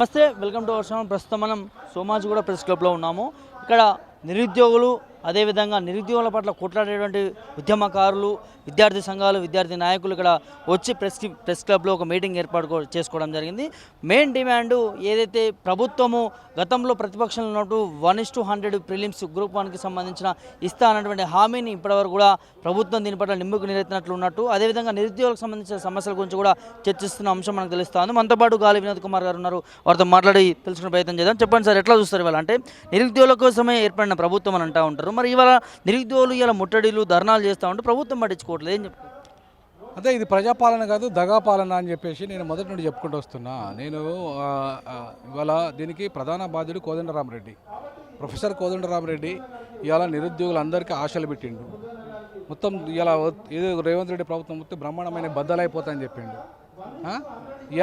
నమస్తే, welcome to our channel. ప్రస్తుతం మనం సోమాజిగూడ ప్రెస్ క్లబ్లో ఉన్నాము. ఇక్కడ నిరుద్యోగులు, అదేవిధంగా నిరుద్యోగుల పట్ల కొట్లాడేటువంటి ఉద్యమకారులు, విద్యార్థి సంఘాలు, విద్యార్థి నాయకులు ఇక్కడ వచ్చి ప్రెస్ క్లబ్లో ఒక మీటింగ్ ఏర్పాటు చేసుకోవడం జరిగింది. మెయిన్ డిమాండ్ ఏదైతే ప్రభుత్వము గతంలో ప్రతిపక్షంలో ఉన్నట్టు 1:100 ప్రిలిమ్స్ గ్రూప్ 1కి సంబంధించిన ఇస్తా అన్నటువంటి హామీని ఇప్పటివరకు కూడా ప్రభుత్వం దీని పట్ల నిమ్మకు నీరెత్తినట్లు ఉన్నట్టు, అదేవిధంగా నిరుద్యోగులకు సంబంధించిన సమస్యల గురించి కూడా చర్చిస్తున్న అంశం మనకు తెలుస్తుంది. మనతో పాటు గాలి వినోద్ కుమార్ గారు ఉన్నారు. వారితో మాట్లాడి తెలుసుకునే ప్రయత్నం చేద్దాం. చెప్పండి సార్, ఎట్లా చూస్తారు ఇవాళ? అంటే నిరుద్యోగుల కోసమే ఏర్పడిన ప్రభుత్వం అని అంటూ ఉంటారు. మరి ఇవాళ నిరుద్యోగులు ఇలా ముట్టడిలు, ధర్నాలు చేస్తూ ఉంటే ప్రభుత్వం పట్టించుకోవట్లేదు, ఏం చెప్తారు? అదే ఇది ప్రజాపాలన కాదు, దగాపాలన అని చెప్పేసి నేను మొదటి నుండి చెప్పుకుంటూ వస్తున్నా. నేను ఇవాళ దీనికి ప్రధాన బాధ్యుడు కోదండరామరెడ్డి, ప్రొఫెసర్ కోదండరామరెడ్డి. ఇవాళ నిరుద్యోగులందరికీ ఆశలు పెట్టిండు. మొత్తం ఇలా ఏదో రేవంత్ రెడ్డి ప్రభుత్వం మొత్తం బ్రహ్మాండమైన బద్దలైపోతాయని చెప్పిండు.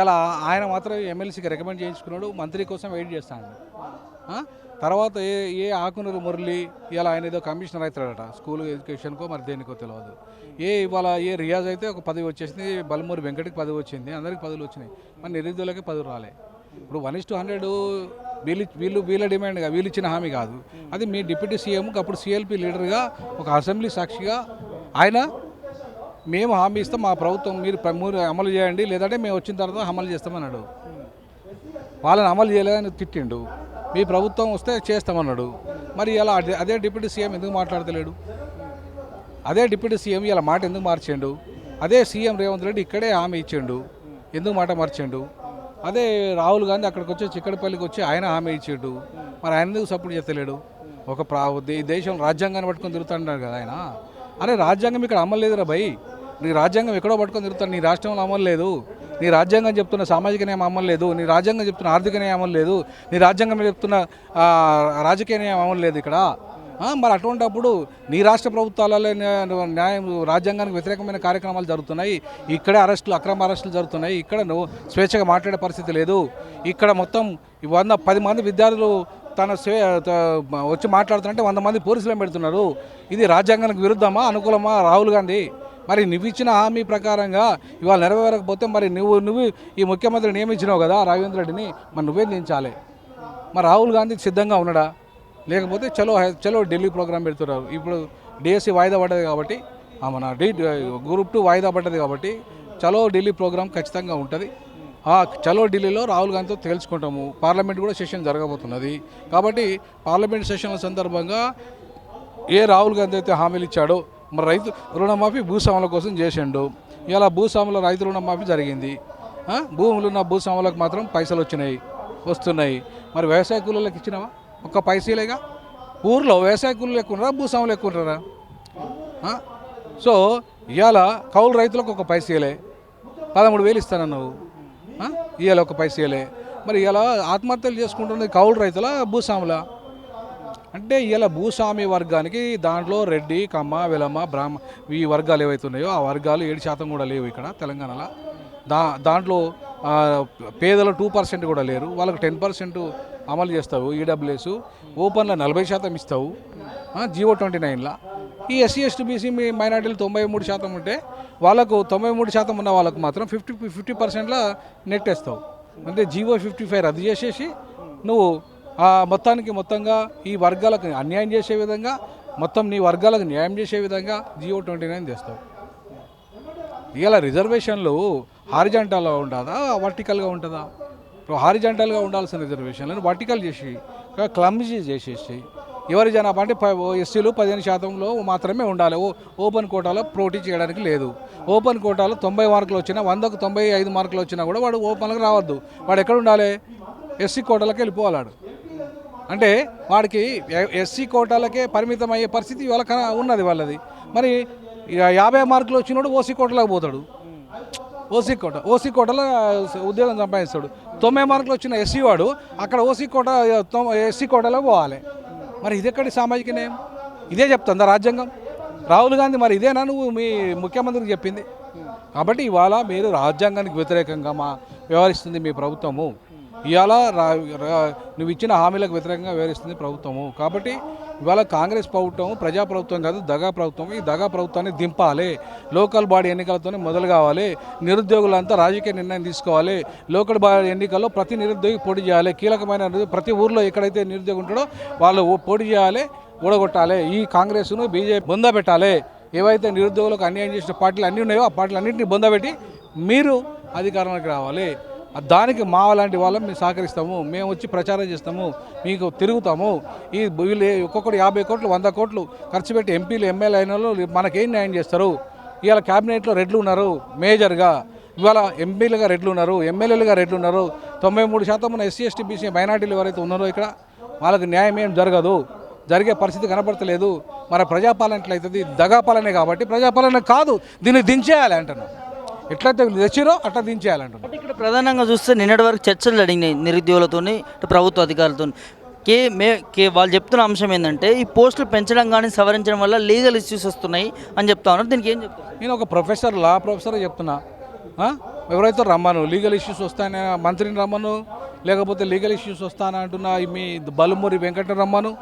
ఇలా ఆయన మాత్రం ఎమ్మెల్సీకి రికమెండ్ చేయించుకున్నాడు, మంత్రి కోసం వెయిట్ చేస్తాడు. తర్వాత ఏ ఆకునూరు మురళి ఇలా ఆయన ఏదో కమిషనర్ అవుతాడట, స్కూల్ ఎడ్యుకేషన్కో మరి దేనికో తెలియదు. ఇవాళ రియాజ్ అయితే ఒక 10 వచ్చేసింది, బలమూరి వెంకటకి 10 వచ్చింది, అందరికి 10 వచ్చినాయి. మరి నిరుద్యోగులకి 10 రాలే. ఇప్పుడు 1:100 వీళ్ళ డిమాండ్గా వీళ్ళు ఇచ్చిన హామీ కాదు. అది మీ డిప్యూటీ సీఎం అప్పుడు సిఎల్పి లీడర్గా ఒక అసెంబ్లీ సాక్షిగా ఆయన మేము హామీ ఇస్తాం, మా ప్రభుత్వం మీరు అమలు చేయండి, లేదంటే మేము వచ్చిన తర్వాత అమలు చేస్తామన్నాడు. వాళ్ళని అమలు చేయలేదని తిట్టిండు. మీ ప్రభుత్వం వస్తే చేస్తామన్నాడు. మరి ఇలా అదే డిప్యూటీ సీఎం ఎందుకు మాట్లాడతలేడు? అదే డిప్యూటీ సీఎం ఇలా మాట ఎందుకు మార్చిండు? అదే సీఎం రేవంత్ రెడ్డి ఇక్కడే హామీ ఇచ్చిండు, ఎందుకు మాట మార్చిండు? అదే రాహుల్ గాంధీ అక్కడికి వచ్చి చిక్కడపల్లికి వచ్చి ఆయన హామీ ఇచ్చిండు, మరి ఆయన ఎందుకు సపోర్ట్ చేస్తలేడు? దేశం రాజ్యాంగాన్ని పట్టుకొని తిరుగుతాడు కదా ఆయన. అరే రాజ్యాంగం ఇక్కడ అమలు లేదురా భయ్, నీ రాజ్యాంగం ఎక్కడో పట్టుకొని తిరుగుతాడు, నీ రాష్ట్రంలో అమలు లేదు. నీ రాజ్యాంగం చెప్తున్న సామాజిక న్యాయం అమలు లేదు, నీ రాజ్యాంగం చెప్తున్న ఆర్థిక న్యాయం అమలు లేదు, నీ రాజ్యాంగం చెప్తున్న రాజకీయ న్యాయం అమలు లేదు ఇక్కడ. మరి అటువంటిప్పుడు నీ రాష్ట్ర ప్రభుత్వాలలో న్యాయం రాజ్యాంగానికి వ్యతిరేకమైన కార్యక్రమాలు జరుగుతున్నాయి, ఇక్కడే అక్రమ అరెస్టులు జరుగుతున్నాయి, ఇక్కడ నువ్వు స్వేచ్ఛగా మాట్లాడే పరిస్థితి లేదు. ఇక్కడ మొత్తం 10 మంది విద్యార్థులు వచ్చి మాట్లాడుతుంటే 100 మంది పోలీసులను పెడుతున్నారు. ఇది రాజ్యాంగానికి విరుద్ధమా అనుకూలమా రాహుల్ గాంధీ? మరి నువ్వు ఇచ్చిన హామీ ప్రకారంగా ఇవాళ నెరవేరకపోతే మరి నువ్వు ఈ ముఖ్యమంత్రి నియమించినావు కదా రేవంత్ రెడ్డిని, మరి నువ్వే దించాలి. మరి రాహుల్ గాంధీ సిద్ధంగా ఉన్నాడా? లేకపోతే చలో ఢిల్లీ ప్రోగ్రాం పెడుతున్నారు. ఇప్పుడు డిఎస్సి వాయిదా పడ్డది కాబట్టి, మన గ్రూప్ 2 వాయిదా పడ్డది కాబట్టి చలో ఢిల్లీ ప్రోగ్రాం ఖచ్చితంగా ఉంటుంది. చలో ఢిల్లీలో రాహుల్ గాంధీతో తేల్చుకుంటాము. పార్లమెంట్ కూడా సెషన్ జరగబోతున్నది కాబట్టి పార్లమెంట్ సెషన్ల సందర్భంగా రాహుల్ గాంధీ అయితే హామీలు ఇచ్చాడో, మరి రైతు రుణమాఫీ భూస్వాముల కోసం చేసిండు. ఇలా భూస్వాముల రైతు రుణమాఫీ జరిగింది. భూములు ఉన్న భూస్వాములకు మాత్రం పైసలు వస్తున్నాయి. మరి వ్యవసాయ కూలీలకు ఇచ్చినావా? ఒక్క పైసలేగా. ఊర్లో వ్యవసాయ కూలీలు ఎక్కువ ఉన్నారా, భూస్వాములు ఎక్కువ ఉంటారా? సో ఇవాళ కౌలు రైతులకు ఒక పైసలే, 13,000 ఇస్తానన్నావు, ఇవాళ ఒక పైసలే. మరి ఇలా ఆత్మహత్యలు చేసుకుంటున్నది కౌలు రైతుల, భూస్వాముల? అంటే ఇలా భూస్వామి వర్గానికి దాంట్లో రెడ్డి, కమ్మ, వెలమ, బ్రాహ్మ ఈ వర్గాలు ఏవైతే ఉన్నాయో ఆ వర్గాలు 7% కూడా లేవు ఇక్కడ తెలంగాణలో. దాంట్లో పేదలు 2% కూడా లేరు. వాళ్ళకి 10% అమలు చేస్తావు. ఈడబ్ల్యూఎస్ ఓపెన్లో 40% ఇస్తావు జీవో 29లో. ఈ ఎస్సీ ఎస్టీ బీసీ మైనార్టీలు 93% ఉంటే వాళ్ళకు 93% ఉన్న వాళ్ళకు మాత్రం 50%లో నెట్టేస్తావు. అంటే జీవో 55 రద్దు చేసేసి నువ్వు మొత్తంగా ఈ వర్గాలకు అన్యాయం చేసే విధంగా, మొత్తం నీ వర్గాలకు న్యాయం చేసే విధంగా జీవో 29 తెస్తావు. ఇలా రిజర్వేషన్లు హారిజాంటల్గా ఉంటుందా, వర్టికల్గా ఉంటుందా? హారిజాంటల్గా ఉండాల్సిన రిజర్వేషన్లను వర్టికల్ చేసి క్లమ్జీ చేసేసి ఎవరి జనాభా అంటే ఎస్సీలు 15% మాత్రమే ఉండాలి. ఓపెన్ కోటాలో పోటీ చేయడానికి లేదు. ఓపెన్ కోటాలో 90 మార్కులు వచ్చినా, 100కు 95 మార్కులు వచ్చినా కూడా వాడు ఓపెన్లకు రావద్దు. వాడు ఎక్కడ ఉండాలి? ఎస్సీ కోటాలకి వెళ్ళిపోవాలాడు. అంటే వాడికి ఎస్సీ కోటాలకే పరిమితం అయ్యే పరిస్థితి ఇవాళ ఉన్నది వాళ్ళది. మరి 50 మార్కులు వచ్చినోడు ఓసీ కోటలోకి పోతాడు. ఓసీ కోటలో ఉద్యోగం సంపాదిస్తాడు. 90 మార్కులు వచ్చిన ఎస్సీ వాడు అక్కడ ఎస్సీ కోటలో పోవాలి. మరి ఇదెక్కడి సామాజిక న్యాయం? ఇదే చెప్తుందా రాజ్యాంగం? రాహుల్ గాంధీ మరి ఇదేనా నువ్వు మీ ముఖ్యమంత్రికి చెప్పింది? కాబట్టి ఇవాళ మీరు రాజ్యాంగానికి వ్యతిరేకంగా వ్యవహరిస్తుంది మీ ప్రభుత్వము. ఇవాళ నువ్వు ఇచ్చిన హామీలకు వ్యతిరేకంగా వ్యవహరిస్తుంది ప్రభుత్వము. కాబట్టి ఇవాళ కాంగ్రెస్ ప్రభుత్వం ప్రజాప్రభుత్వం కాదు, దగా ప్రభుత్వం. ఈ దగా ప్రభుత్వాన్ని దింపాలి. లోకల్ బాడీ ఎన్నికలతోనే మొదలు కావాలి. నిరుద్యోగులంతా రాజకీయ నిర్ణయం తీసుకోవాలి. లోకల్ బాడీ ఎన్నికల్లో ప్రతి నిరుద్యోగి పోటీ చేయాలి. కీలకమైన ప్రతి ఊర్లో ఎక్కడైతే నిరుద్యోగి ఉంటాడో వాళ్ళు పోటీ చేయాలి, ఓడగొట్టాలి. ఈ కాంగ్రెస్ను బీజేపీ బొంద పెట్టాలి. ఏవైతే నిరుద్యోగులకు అన్యాయం చేసిన పార్టీలు అన్నీ ఉన్నాయో ఆ పార్టీలు అన్నింటినీ బొందబెట్టి మీరు అధికారంలోకి రావాలి. దానికి మా లాంటి వాళ్ళం మేము సహకరిస్తాము. మేము వచ్చి ప్రచారం చేస్తాము, మీకు తిరుగుతాము. ఈ వీళ్ళు ఒక్కొక్కటి 50 కోట్లు 100 కోట్లు ఖర్చు పెట్టి ఎంపీలు ఎమ్మెల్యే అయిన వాళ్ళు మనకేం న్యాయం చేస్తారు? ఇవాళ క్యాబినెట్లో రెడ్లు ఉన్నారు మేజర్గా, ఇవాళ ఎంపీలుగా రెడ్లు ఉన్నారు, ఎమ్మెల్యేలుగా రెడ్లు ఉన్నారు. 93% ఉన్న ఎస్సీ ఎస్టీ బీసీ మైనార్టీలు ఎవరైతే ఉన్నారో ఇక్కడ వాళ్ళకి న్యాయం ఏం జరగదు, జరిగే పరిస్థితి కనపడతలేదు. మన ప్రజాపాలన ఎట్లయితుంది? దగాపాలనే కాబట్టి ప్రజాపాలన కాదు, దీన్ని దించేయాలి అంటున్నాను. ఎట్లయితే తెచ్చిరో అట్లా దించేయాలంటున్నాను. అంటే ఇక్కడ ప్రధానంగా చూస్తే నిన్నటి వరకు చర్చలు జరిగినాయి నిరుద్యోగులతో, ప్రభుత్వ అధికారులతో. వాళ్ళు చెప్తున్న అంశం ఏంటంటే ఈ పోస్టులు పెంచడం కానీ సవరించడం వల్ల లీగల్ ఇష్యూస్ వస్తున్నాయి అని చెప్తా ఉన్నారు. దీనికి ఏం చెప్తారు? నేను ఒక ప్రొఫెసర్, లా ప్రొఫెసర్ చెప్తున్నా. ఎవరైతే రమ్మను లీగల్ ఇష్యూస్ వస్తాయని మంత్రిని రమ్మను, లేకపోతే లీగల్ ఇష్యూస్ వస్తాయని అంటున్నా మీ బలుమూరి వెంకట రమ్మను,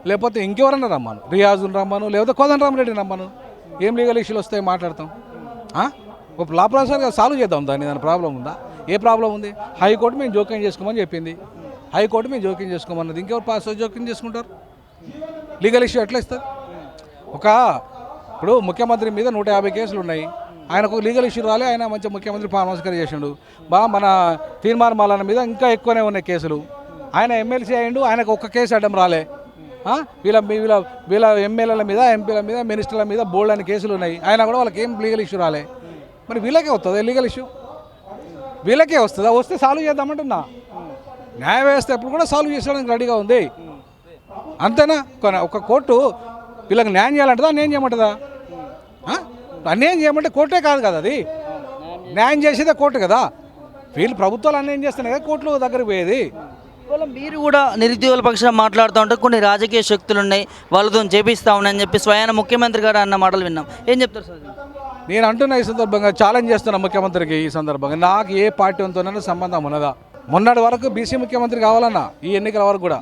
లేకపోతే ఇంకెవరన్నా రమ్మను, రియాజుని రమ్మను, లేకపోతే కోదండరామరెడ్డిని రమ్మను. ఏం లీగల్ ఇష్యూలు వస్తాయి మాట్లాడతాం. ఒక లా ప్రొఫెసర్గా సాల్వ్ చేద్దాం దాని ప్రాబ్లం ఉందా? ఏ ప్రాబ్లం ఉంది? హైకోర్టు మేము జోక్యం చేసుకోమని చెప్పింది. హైకోర్టు మేము జోక్యం చేసుకోమన్నది. ఇంకెవరు జోక్యం చేసుకుంటారు? లీగల్ ఇష్యూ ఎట్లా ఇస్తారు? ఇప్పుడు ముఖ్యమంత్రి మీద 150 కేసులు ఉన్నాయి. ఆయనకు లీగల్ ఇష్యూ రాలే, ఆయన మంచి ముఖ్యమంత్రి నమస్కారం చేసిండు. మన తీర్మార్ మాలన్న మీద ఇంకా ఎక్కువనే ఉన్నాయి కేసులు. ఆయన ఎమ్మెల్సీ అయ్యిండు, ఆయనకు ఒక్క కేసు అడ్డం రాలే. వీళ్ళ ఎమ్మెల్యేల మీద, ఎంపీల మీద, మినిస్టర్ల మీద బోల్డ్ అని కేసులు ఉన్నాయి. ఆయన కూడా వాళ్ళకి ఏం లీగల్ ఇష్యూ రాలే. మరి వీళ్ళకే వస్తుందా లీగల్ ఇష్యూ? వీళ్ళకే వస్తుందా? వస్తే సాల్వ్ చేద్దామంటున్నా. న్యాయ వ్యవస్థ ఎప్పుడు కూడా సాల్వ్ చేసుకోవడానికి రెడీగా ఉంది. అంతేనా? ఒక కోర్టు వీళ్ళకి న్యాయం చేయాలంటుందా, అన్యాయం చేయమంటుందా? అన్యాయం చేయమంటే కోర్టే కాదు కదా, అది న్యాయం చేసేదే కోర్టు కదా. వీళ్ళు ప్రభుత్వాలు అన్యాయం చేస్తున్నాయి కదా కోర్టుల దగ్గరికి పోయేది. మీరు కూడా నిరుద్యోగుల పక్షాన మాట్లాడుతూ ఉంటే కొన్ని రాజకీయ శక్తులు ఉన్నాయి, వాళ్ళతో చేపిస్తా ఉన్నాయని చెప్పి స్వయాన ముఖ్యమంత్రి గారు అన్న మాటలు విన్నాం. ఏం చెప్తారు సార్? నేను అంటున్నా ఈ సందర్భంగా ఛాలెంజ్ చేస్తున్నా ముఖ్యమంత్రికి. ఈ సందర్భంగా నాకు ఏ పార్టీతోనైనా సంబంధం ఉన్నదా? మొన్నటి వరకు బీసీ ముఖ్యమంత్రి కావాలన్నా, ఈ ఎన్నికల వరకు కూడా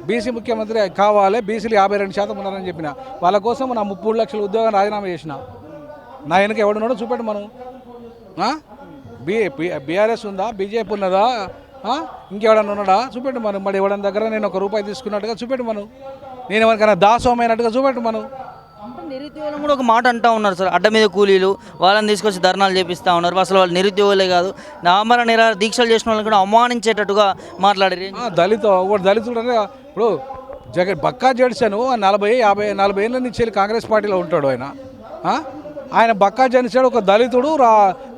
బీసీ ముఖ్యమంత్రి కావాలి, బీసీలు 52% ఉన్నారని చెప్పిన. వాళ్ళ కోసం నా 33 లక్షల ఉద్యోగం రాజీనామా చేసిన. నా వెనుక ఎవడున్నాడో చూపెట్టు. మనం బీఆర్ఎస్ ఉందా, బీజేపీ ఉన్నదా, ఇంకెవడన్నా ఉన్నాడా చూపెట్టు. మనం మరి ఎవడని దగ్గర నేను ₹1 తీసుకున్నట్టుగా చూపెట్టు. నేను ఎవరికైనా దాసోమైనట్టుగా చూపెట్టు. నిరుద్యోగులు కూడా ఒక మాట అంటూ ఉన్నారు సార్, అడ్డ మీద కూలీలు వాళ్ళని తీసుకొచ్చి ధర్నాలు చేపిస్తూ ఉన్నారు. అసలు వాళ్ళు నిరుద్యోగులే కాదు, ఆమరణ నిరాహార దీక్షలు చేసిన వాళ్ళని కూడా అవమానించేటట్టుగా మాట్లాడారు. దళితుడు అంటే ఇప్పుడు బక్కా జడ్సన్ 40 ఏళ్ళ నుంచి కాంగ్రెస్ పార్టీలో ఉంటాడు. ఆయన బక్కా జనిసాడు, ఒక దళితుడు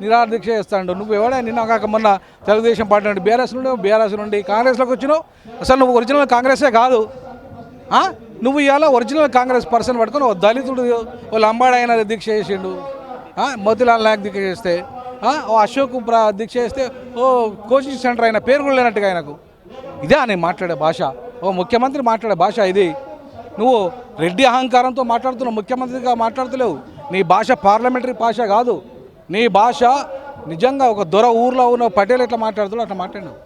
నిరాహార దీక్ష చేస్తాడు. నువ్వు ఎవడా? నిన్న కాక మొన్న తెలుగుదేశం పార్టీ నుండి బీఆర్ఎస్ నుండి కాంగ్రెస్లోకి వచ్చినావు. అసలు నువ్వు ఒరిజినల్ కాంగ్రెసే కాదు. నువ్వు ఇవాళ ఒరిజినల్ కాంగ్రెస్ పర్సన్ పట్టుకొని ఓ దళితుడు ఓ లంబాడి ఆయన దీక్ష చేసిండు, మోతీలాల్ నాయక్ దీక్ష చేస్తే, ఓ అశోక్ దీక్ష చేస్తే, ఓ కోచింగ్ సెంటర్ అయిన పేరు కూడా లేనట్టుగా ఆయనకు. ఇదే నేను మాట్లాడే భాష? ఓ ముఖ్యమంత్రి మాట్లాడే భాష ఇది? నువ్వు రెడ్డి అహంకారంతో మాట్లాడుతున్నావు, ముఖ్యమంత్రిగా మాట్లాడతలేవు. నీ భాష పార్లమెంటరీ భాష కాదు. నీ భాష నిజంగా ఒక దొర ఊర్లో ఉన్న పటేల్ ఎట్లా మాట్లాడుతాడో అట్లా మాట్లాడినావు.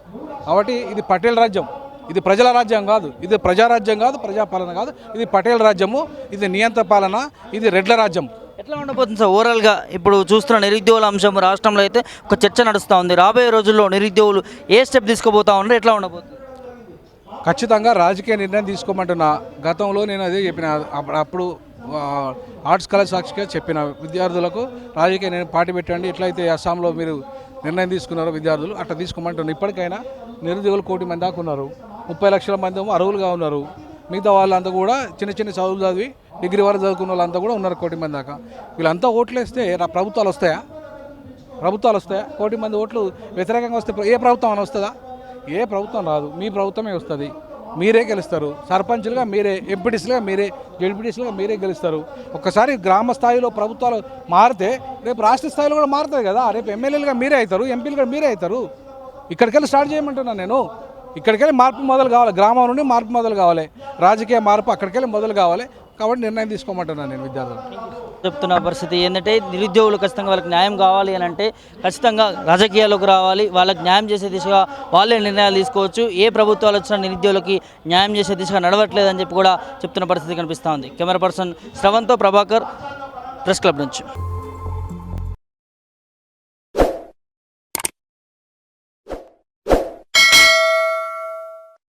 కాబట్టి ఇది పటేల్ రాజ్యం, ఇది ప్రజల రాజ్యం కాదు, ఇది ప్రజారాజ్యం కాదు, ప్రజాపాలన కాదు. ఇది పటేల్ రాజ్యము, ఇది నియంత్ర పాలన, ఇది రెడ్ల రాజ్యం. ఎట్లా ఉండబోతుంది సార్ ఓవరాల్గా? ఇప్పుడు చూస్తున్న నిరుద్యోగుల అంశం రాష్ట్రంలో అయితే ఒక చర్చ నడుస్తూ ఉంది. రాబోయే రోజుల్లో నిరుద్యోగులు ఏ స్టెప్ తీసుకోబోతా ఉన్నారు, ఎట్లా ఉండబోతుంది? ఖచ్చితంగా రాజకీయ నిర్ణయం తీసుకోమంటున్నా. గతంలో నేను అదే చెప్పిన. అప్పుడు ఆర్ట్స్ కళా సాక్షిగా చెప్పిన విద్యార్థులకు రాజకీయ నిర్ణయం పార్టీ పెట్టండి, ఎట్లయితే అస్సాంలో మీరు నిర్ణయం తీసుకున్నారో విద్యార్థులు అట్లా తీసుకోమంటున్నారు. ఇప్పటికైనా నిరుద్యోగులు 1 కోటి మంది దాకా ఉన్నారు. 30 లక్షల మంది అర్హులుగా ఉన్నారు. మిగతా వాళ్ళంతా కూడా చిన్న చదువులు చదివి డిగ్రీ వరకు చదువుకున్న వాళ్ళంతా కూడా ఉన్నారు 1 కోటి మంది దాకా. వీళ్ళంతా ఓట్లేస్తే ప్రభుత్వాలు వస్తాయా? 1 కోటి మంది ఓట్లు వ్యతిరేకంగా వస్తే ఏ ప్రభుత్వం అని వస్తుందా? ఏ ప్రభుత్వం రాదు. మీ ప్రభుత్వమే వస్తుంది, మీరే గెలుస్తారు. సర్పంచులుగా మీరే, ఎంపీటీసీలుగా మీరే, జడ్పీటీసీలుగా మీరే గెలుస్తారు. ఒక్కసారి గ్రామ స్థాయిలో ప్రభుత్వాలు మారితే రేపు రాష్ట్ర స్థాయిలో కూడా మారుతుంది కదా. రేపు ఎమ్మెల్యేలుగా మీరే అవుతారు, ఎంపీలుగా మీరే అవుతారు. ఇక్కడికెళ్ళి స్టార్ట్ చేయమంటున్నాను నేను. ఇక్కడికెళ్ళి మార్పు మొదలు కావాలి, గ్రామం నుండి మార్పు మొదలు కావాలి, రాజకీయ మార్పు అక్కడికెళ్ళి మొదలు కావాలి. కాబట్టి నిర్ణయం తీసుకోమంటున్నాను నేను విద్యార్థులు. చెప్తున్న పరిస్థితి ఏంటంటే నిరుద్యోగులు ఖచ్చితంగా వాళ్ళకి న్యాయం కావాలి అని అంటే ఖచ్చితంగా రాజకీయాల్లోకి రావాలి, వాళ్ళకి న్యాయం చేసే దిశగా వాళ్ళే నిర్ణయాలు తీసుకోవచ్చు. ఏ ప్రభుత్వాలు వచ్చినా నిరుద్యోగులకి న్యాయం చేసే దిశగా నడవట్లేదని చెప్పి కూడా చెప్తున్న పరిస్థితి కనిపిస్తూ ఉంది. కెమెరా పర్సన్ శ్రవంతో ప్రభాకర్, ప్రెస్ క్లబ్ నుంచి.